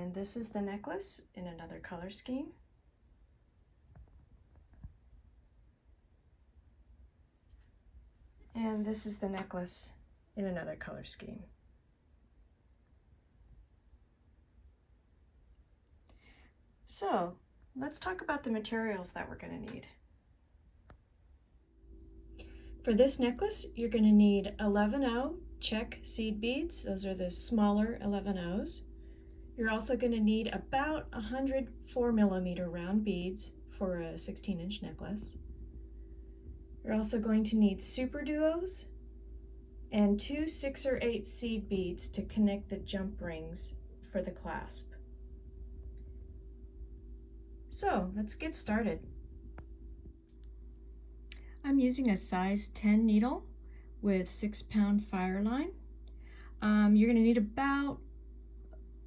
And this is the necklace in another color scheme. And this is the necklace in another color scheme. So let's talk about the materials that we're going to need. For this necklace, you're going to need 11/0 check seed beads. Those are the smaller 11/0s. You're also going to need about 100 4mm round beads for a 16-inch necklace. You're also going to need super duos and 2 6 or 8 seed beads to connect the jump rings for the clasp. So let's get started. I'm using a size 10 needle with 6-pound fire line. You're going to need about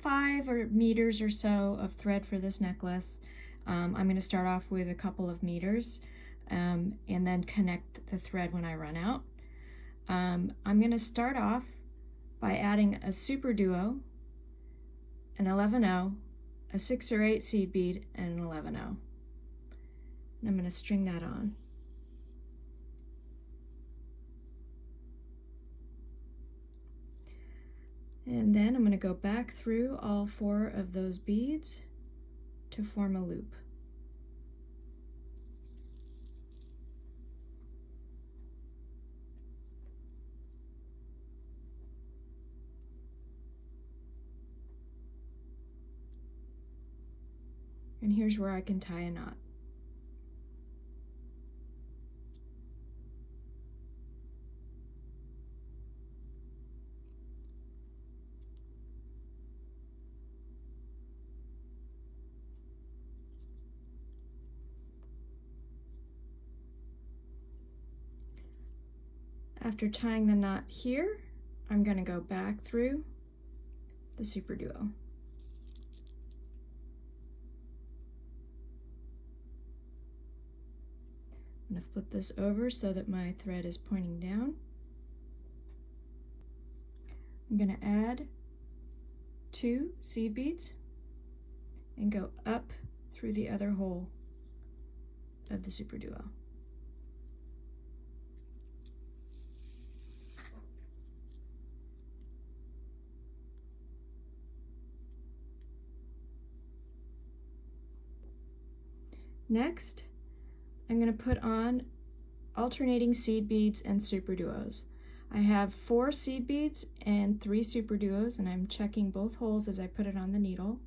5 meters or so of thread for this necklace. I'm going to start off with a couple of meters and then connect the thread when I run out. I'm going to start off by adding a super duo, an 11/0, a 6 or 8 seed bead, and an 11/0. And I'm going to string that on. And then I'm going to go back through all 4 of those beads to form a loop. And here's where I can tie a knot. After tying the knot here, I'm going to go back through the super duo. I'm going to flip this over so that my thread is pointing down. I'm going to add 2 seed beads and go up through the other hole of the super duo. Next, I'm going to put on alternating seed beads and super duos. I have 4 seed beads and 3 super duos, and I'm checking both holes as I put it on the needle.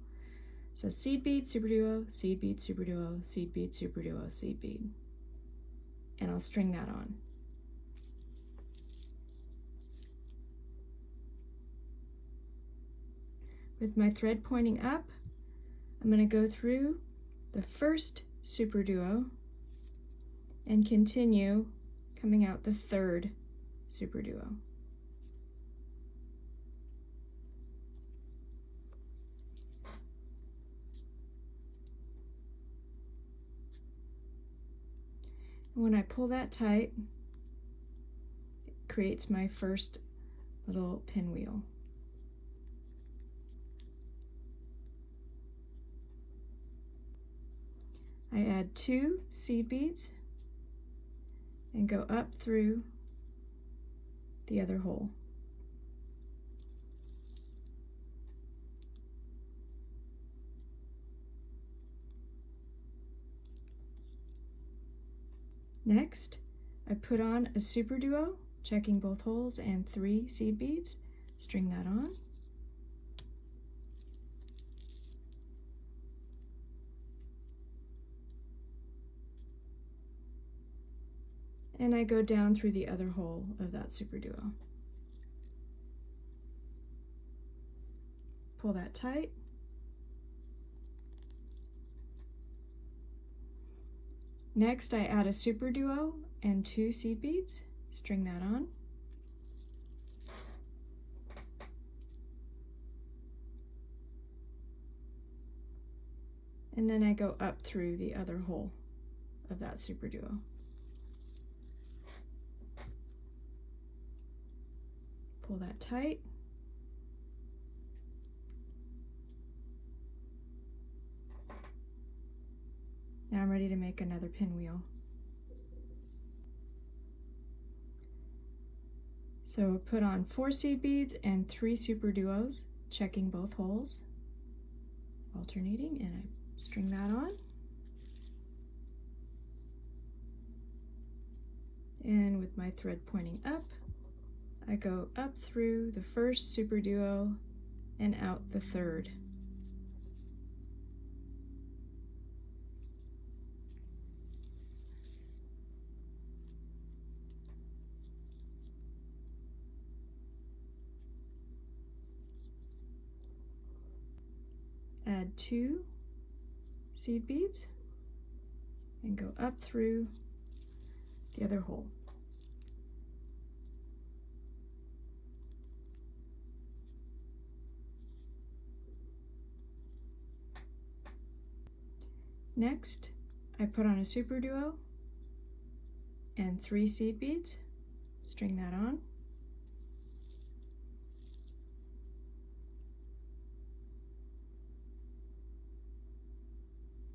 So seed bead, super duo, seed bead, super duo, seed bead, super duo, seed bead. And I'll string that on. With my thread pointing up, I'm going to go through the first super duo and continue coming out the 3rd super duo. When I pull that tight, it creates my first little pinwheel. I add 2 seed beads and go up through the other hole. Next, I put on a super duo, checking both holes, and 3 seed beads, string that on. And I go down through the other hole of that super duo. Pull that tight. Next, I add a super duo and 2 seed beads, string that on. And then I go up through the other hole of that super duo. Pull that tight. I'm ready to make another pinwheel. So put on 4 seed beads and 3 super duos, checking both holes, alternating, and I string that on. And with my thread pointing up, I go up through the first super duo and out the third. Add 2 seed beads and go up through the other hole. Next, I put on a super duo and 3 seed beads, string that on.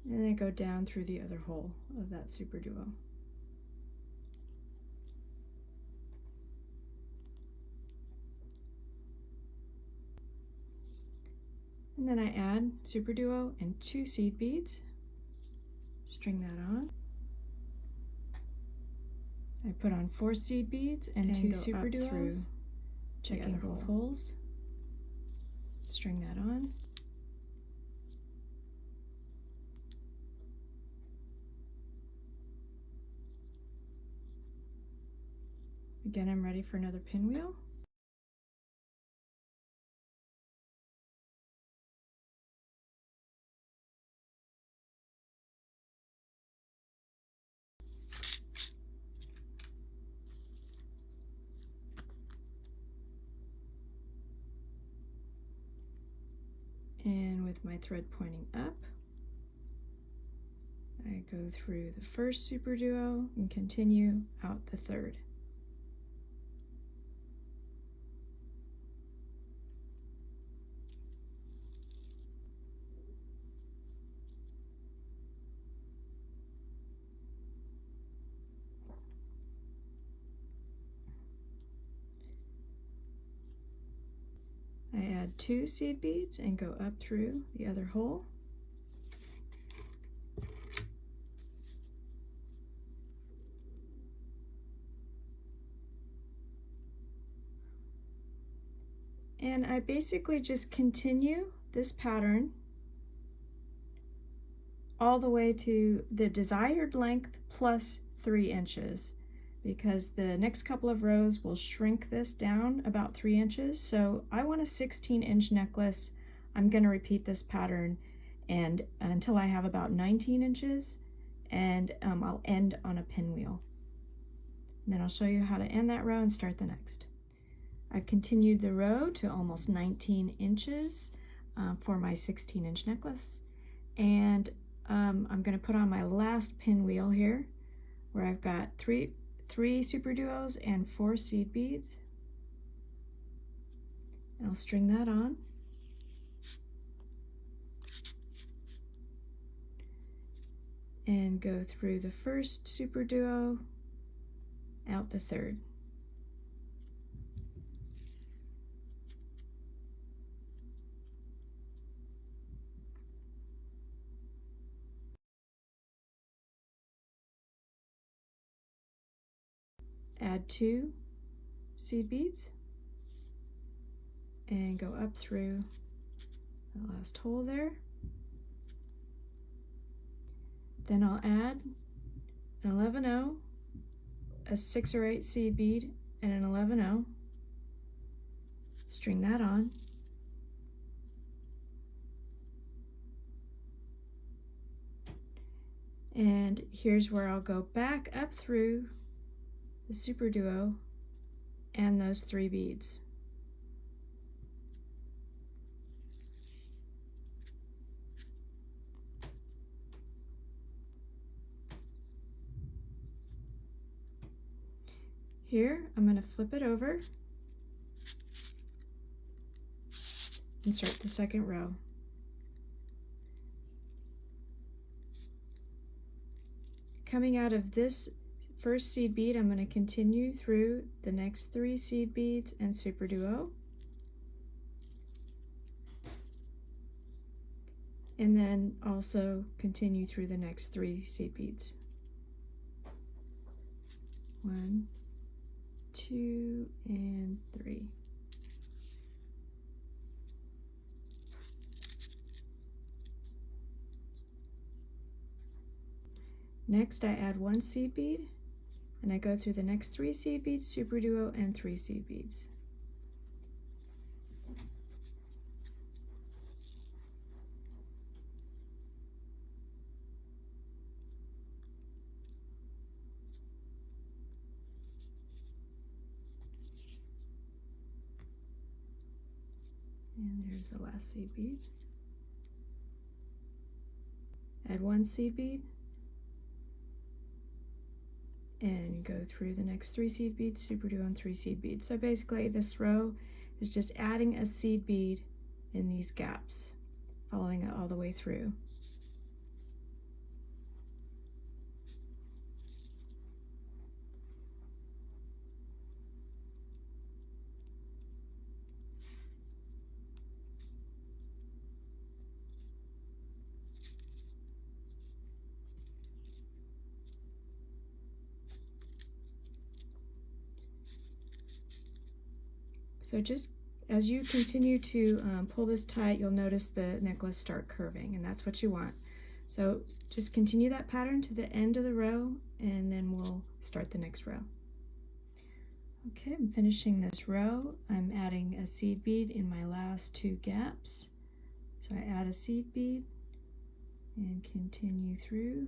And then I go down through the other hole of that super duo. And then I add super duo and 2 seed beads, string that on. I put on 4 seed beads and 2 super duos, checking both holes, string that on. Again, I'm ready for another pinwheel. And with my thread pointing up, I go through the first super duo and continue out the third. I add 2 seed beads and go up through the other hole. And I basically just continue this pattern all the way to the desired length plus 3 inches, because the next couple of rows will shrink this down about 3 inches. So I want a 16-inch necklace. I'm going to repeat this pattern and until I have about 19 inches, and I'll end on a pinwheel. And then I'll show you how to end that row and start the next. I've continued the row to almost 19 inches for my 16-inch necklace, and I'm going to put on my last pinwheel here, where I've got three super duos and 4 seed beads, and I'll string that on. And go through the first super duo, out the third. Add 2 seed beads and go up through the last hole there. Then I'll add an 11-0, a 6 or 8 seed bead, and an 11-0. String that on. And here's where I'll go back up through the super duo and those 3 beads. Here, I'm going to flip it over and start the second row. coming out of this first seed bead, I'm going to continue through the next 3 seed beads and superduo, and then also continue through the next 3 seed beads. 1, 2, and 3. Next, I add 1 seed bead, and I go through the next 3 seed beads, superduo, and 3 seed beads. And there's the last seed bead. Add 1 seed bead, and go through the next 3 seed beads, superduo, and 3 seed beads. So basically this row is just adding a seed bead in these gaps, following it all the way through. So just as you continue to pull this tight, you'll notice the necklace start curving, and that's what you want. So just continue that pattern to the end of the row, and then we'll start the next row. Okay, I'm finishing this row. I'm adding a seed bead in my last 2 gaps. So I add a seed bead and continue through.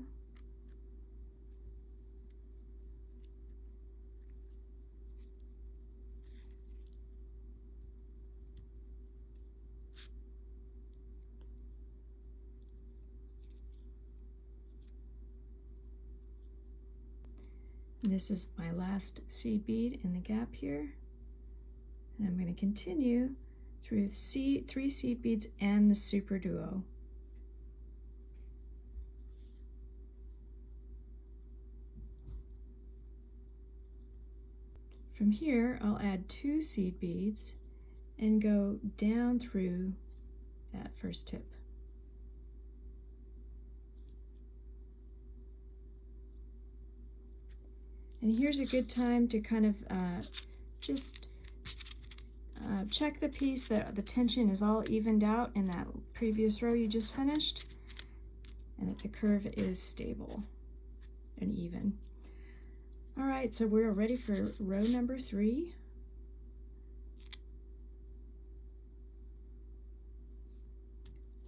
And this is my last seed bead in the gap here. And I'm going to continue through 3 seed beads and the superduo. From here, I'll add 2 seed beads and go down through that first tip. And here's a good time to kind of just check the piece that the tension is all evened out in that previous row you just finished, and that the curve is stable and even. All right, so we're ready for row number 3.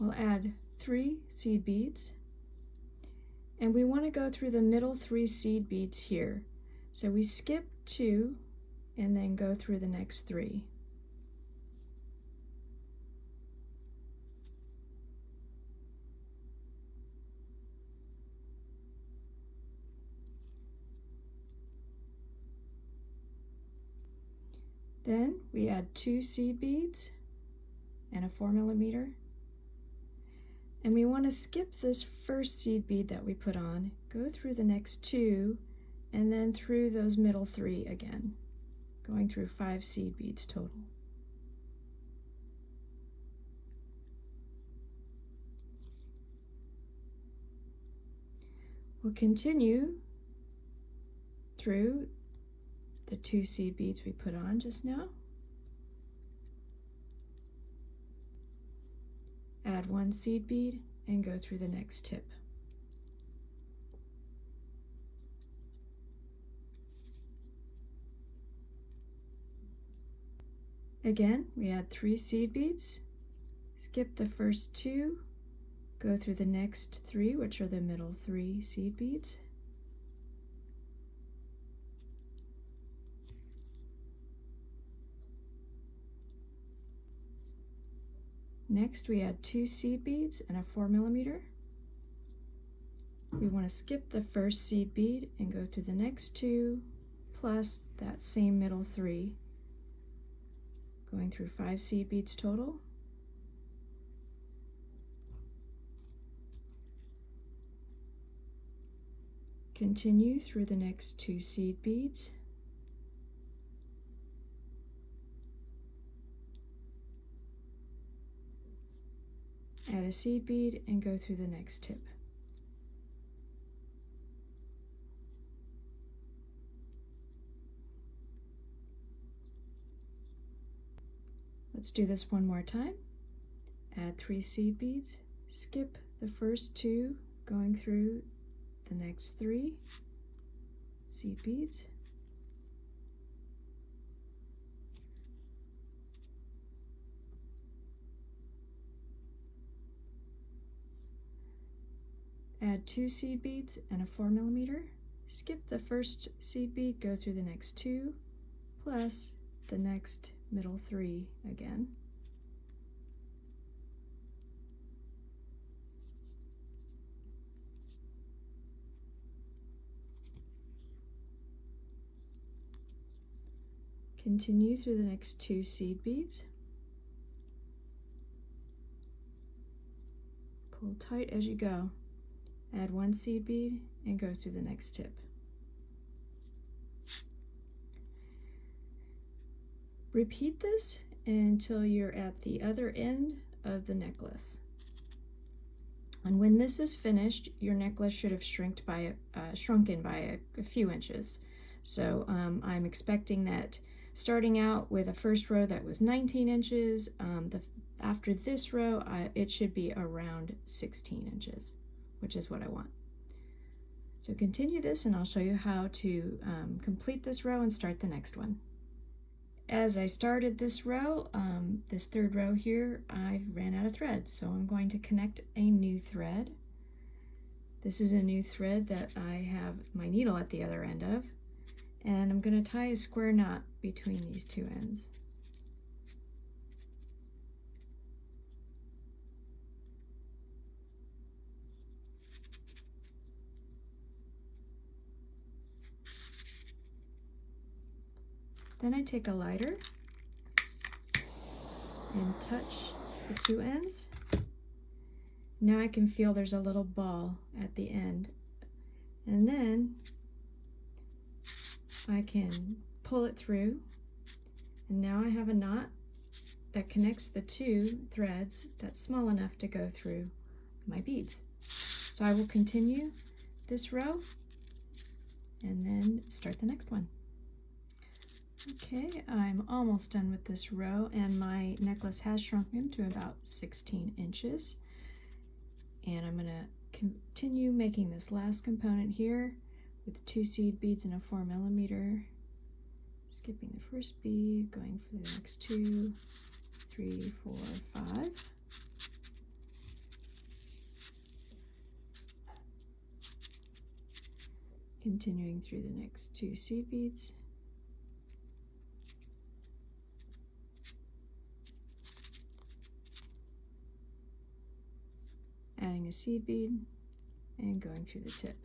We'll add 3 seed beads, and we want to go through the middle 3 seed beads here. So we skip 2 and then go through the next 3. Then we add 2 seed beads and a 4mm. And we want to skip this first seed bead that we put on, go through the next 2, and then through those middle 3 again, going through 5 seed beads total. We'll continue through the 2 seed beads we put on just now. Add 1 seed bead and go through the next tip. Again, we add 3 seed beads, skip the first 2, go through the next 3, which are the middle 3 seed beads. Next, we add 2 seed beads and a 4mm. We want to skip the first seed bead and go through the next 2, plus that same middle 3, going through 5 seed beads total. Continue through the next 2 seed beads. Add a seed bead and go through the next tip. Let's do this one more time. Add 3 seed beads, skip the first 2, going through the next 3 seed beads. Add 2 seed beads and a 4mm. Skip the first seed bead, go through the next 2, plus the next middle 3 again. Continue through the next 2 seed beads. Pull tight as you go. Add 1 seed bead and go through the next tip. Repeat this until you're at the other end of the necklace. And when this is finished, your necklace should have shrunken by a few inches. So I'm expecting that starting out with a first row that was 19 inches, after this row, it should be around 16 inches, which is what I want. So continue this and I'll show you how to complete this row and start the next one. As I started this row, this third row here, I ran out of thread, so I'm going to connect a new thread. This is a new thread that I have my needle at the other end of, and I'm going to tie a square knot between these 2 ends. Then I take a lighter and touch the 2 ends. Now I can feel there's a little ball at the end. And then I can pull it through. And now I have a knot that connects the 2 threads that's small enough to go through my beads. So I will continue this row and then start the next one. Okay, I'm almost done with this row and my necklace has shrunken to about 16 inches. And I'm going to continue making this last component here with 2 seed beads and a 4mm. Skipping the first bead, going for the next 2, 3, 4, 5. Continuing through the next 2 seed beads. Adding a seed bead and going through the tip.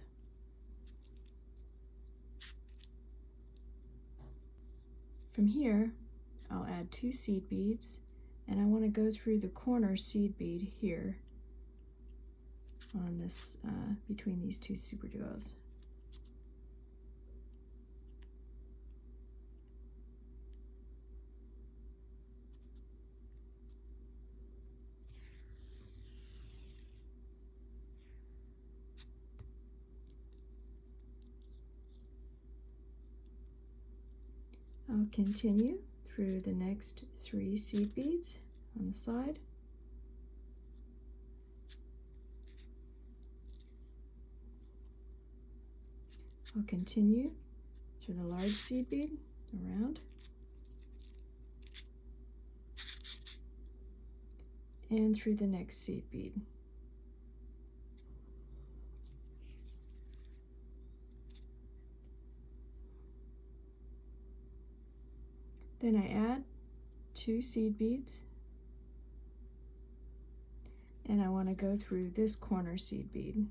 From here, I'll add 2 seed beads, and I want to go through the corner seed bead here on this between these 2 super duos. I'll continue through the next 3 seed beads on the side. I'll continue through the large seed bead around and through the next seed bead. Then I add 2 seed beads, and I want to go through this corner seed bead.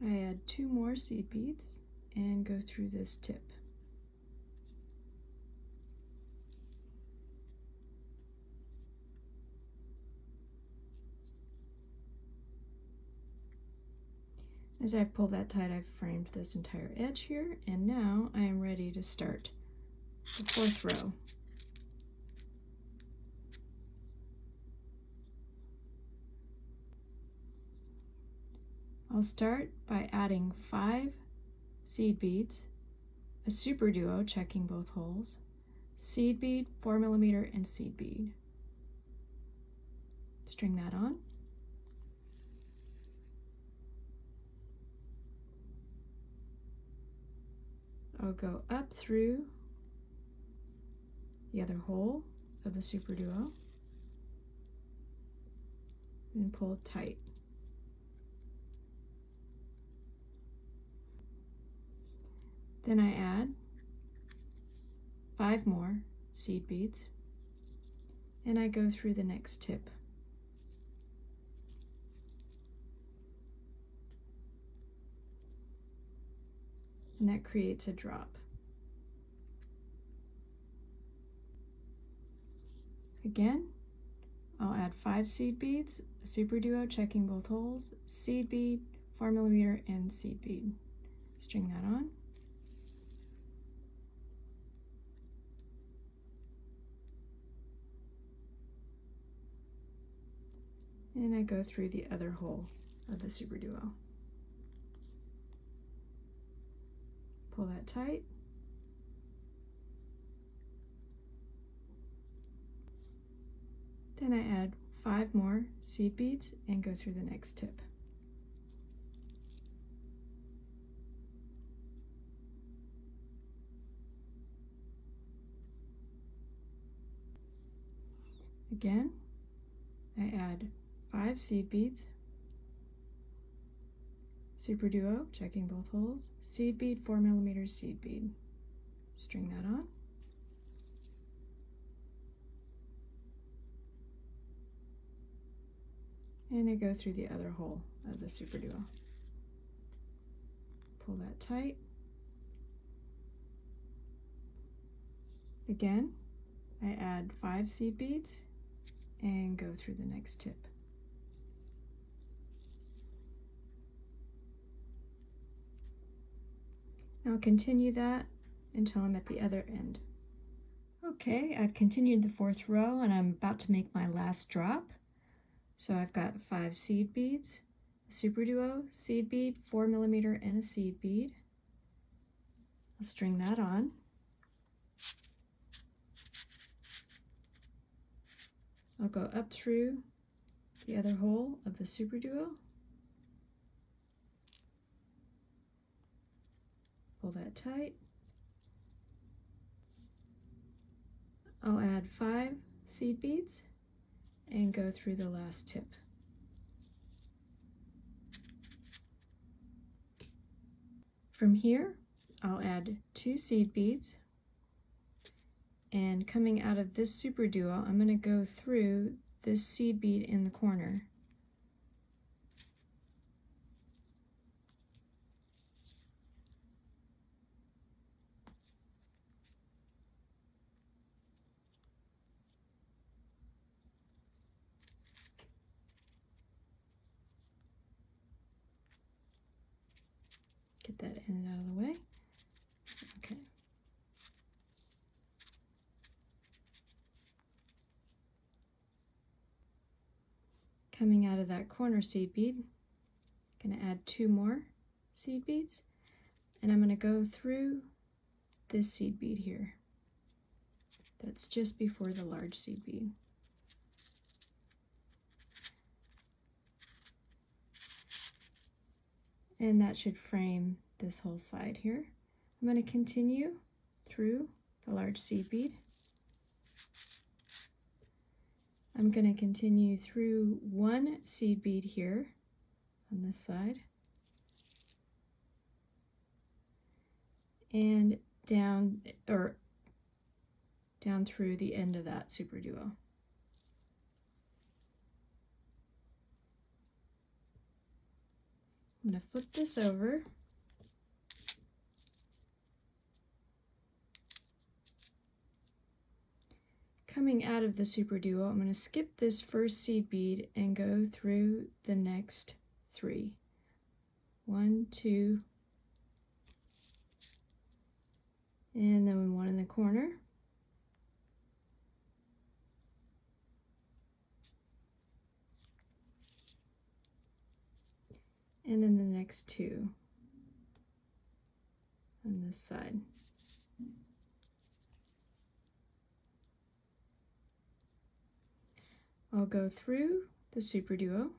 I add 2 more seed beads and go through this tip. As I've pulled that tight, I've framed this entire edge here, and now I am ready to start the 4th row. I'll start by adding 5 seed beads, a super duo checking both holes, seed bead, 4mm, and seed bead. String that on. I'll go up through the other hole of the super duo and pull it tight. Then I add 5 more seed beads and I go through the next tip. And that creates a drop. Again, I'll add 5 seed beads, a super duo checking both holes, seed bead, 4mm, and seed bead. String that on. And I go through the other hole of the super duo. Pull that tight. Then I add 5 more seed beads and go through the next tip. Again, I add 5 seed beads, super duo checking both holes, seed bead, 4mm seed bead. String that on. And I go through the other hole of the super duo. Pull that tight. Again, I add 5 seed beads and go through the next tip. I'll continue that until I'm at the other end. Okay, I've continued the 4th row and I'm about to make my last drop. So I've got 5 seed beads, a super duo, seed bead, 4mm, and a seed bead. I'll string that on. I'll go up through the other hole of the super duo. Pull that tight. I'll add 5 seed beads and go through the last tip. From here, I'll add 2 seed beads, and coming out of this super duo, I'm going to go through this seed bead in the corner. Get that end out of the way. Okay. Coming out of that corner seed bead, I'm going to add 2 more seed beads, and I'm going to go through this seed bead here. That's just before the large seed bead. And that should frame this whole side here. I'm going to continue through the large seed bead. I'm going to continue through 1 seed bead here on this side and down through the end of that super duo. I'm going to flip this over. Coming out of the super duo, I'm going to skip this first seed bead and go through the next 3. 1, 2, and then 1 in the corner. And then the next 2 on this side. I'll go through the super duo.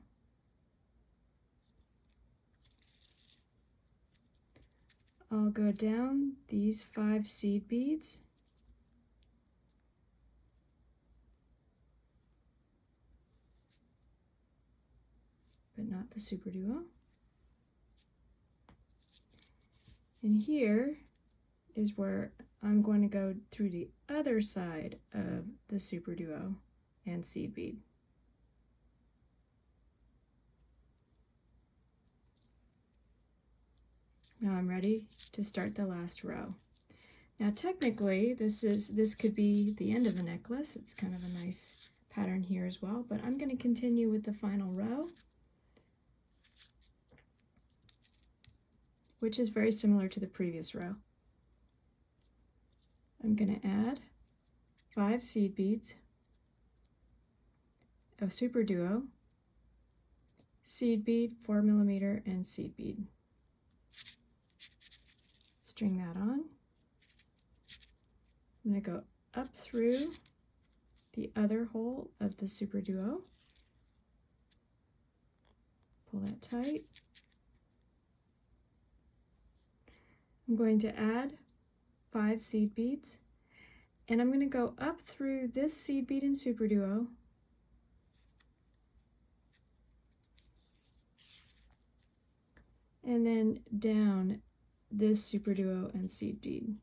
I'll go down these 5 seed beads. But not the super duo. And here is where I'm going to go through the other side of the super duo and seed bead. Now I'm ready to start the last row. Now technically this could be the end of the necklace. It's kind of a nice pattern here as well, but I'm going to continue with the final row, which is very similar to the previous row. I'm going to add 5 seed beads, a super duo, seed bead, 4mm, and seed bead. String that on. I'm going to go up through the other hole of the super duo, pull that tight. I'm going to add 5 seed beads, and I'm going to go up through this seed bead and super duo, and then down this super duo and seed bead.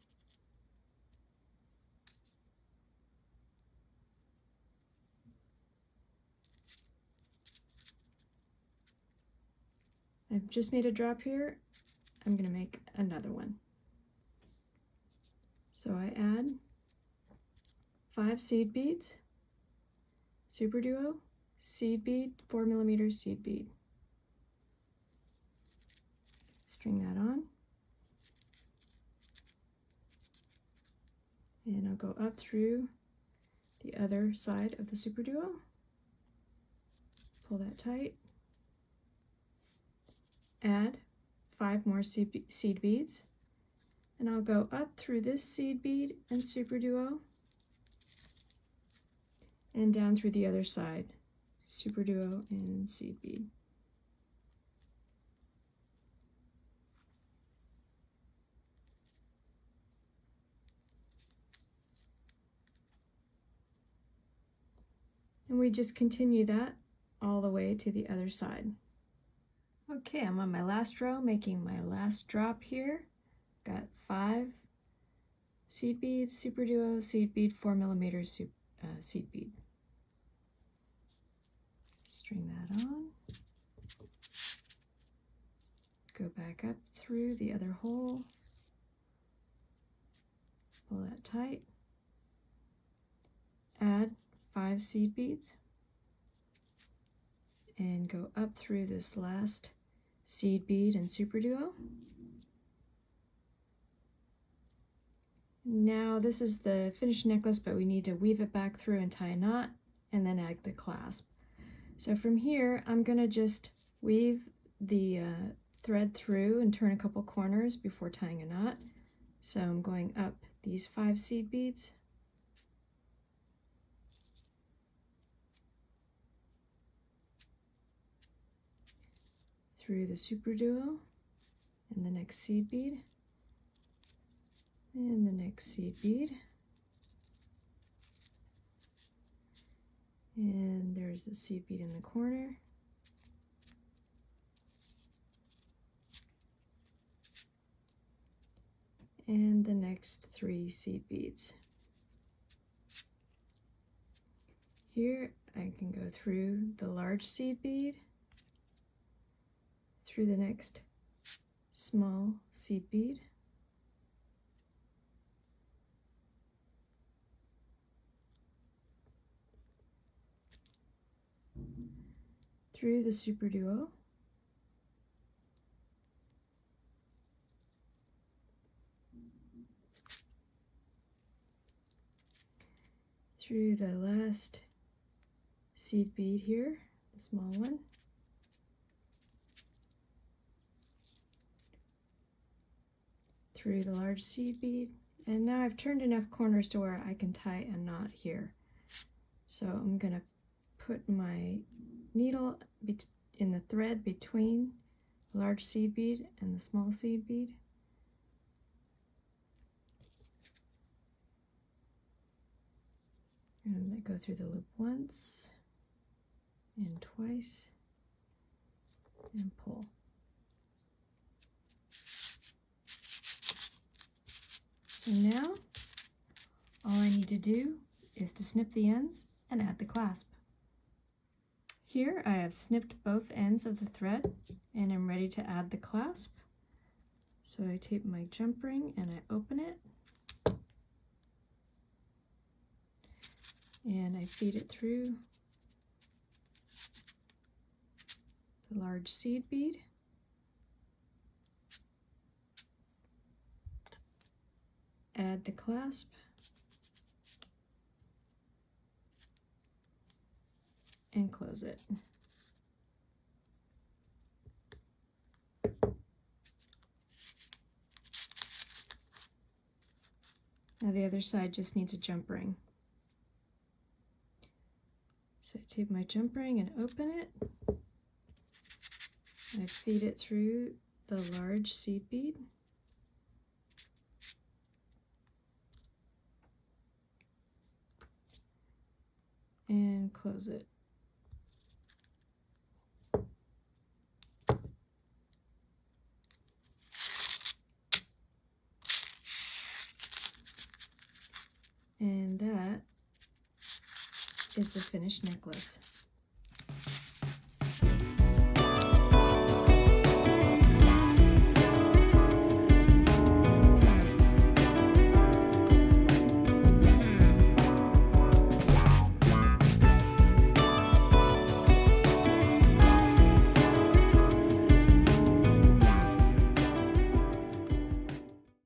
I've just made a drop here. I'm going to make another one. So I add 5 seed beads, super duo, seed bead, 4mm seed bead. String that on. And I'll go up through the other side of the super duo, pull that tight, add 5 more seed beads, and I'll go up through this seed bead and super duo and down through the other side, super duo and seed bead. And we just continue that all the way to the other side. Okay, I'm on my last row, making my last drop here. Got 5 seed beads, super duo, seed bead, 4mm seed bead. String that on. Go back up through the other hole. Pull that tight. Add 5 seed beads and go up through this last seed bead and super duo. Now this is the finished necklace, but we need to weave it back through and tie a knot and then add the clasp. So from here I'm going to just weave the thread through and turn a couple corners before tying a knot. So I'm going up these 5 seed beads, through the super duo and the next seed bead and the next seed bead, and there's the seed bead in the corner, and the next 3 seed beads. Here I can go through the large seed bead, through the next small seed bead, through the super duo, through the last seed bead here, the small one, through the large seed bead, and now I've turned enough corners to where I can tie a knot here. So I'm going to put my needle in the thread between the large seed bead and the small seed bead. And I'm going to go through the loop once and twice and pull. So now all I need to do is to snip the ends and add the clasp. Here I have snipped both ends of the thread and I'm ready to add the clasp. So I take my jump ring and I open it and I feed it through the large seed bead, add the clasp, and close it. Now the other side just needs a jump ring. So I take my jump ring and open it. I feed it through the large seed bead. And close it. And that is the finished necklace.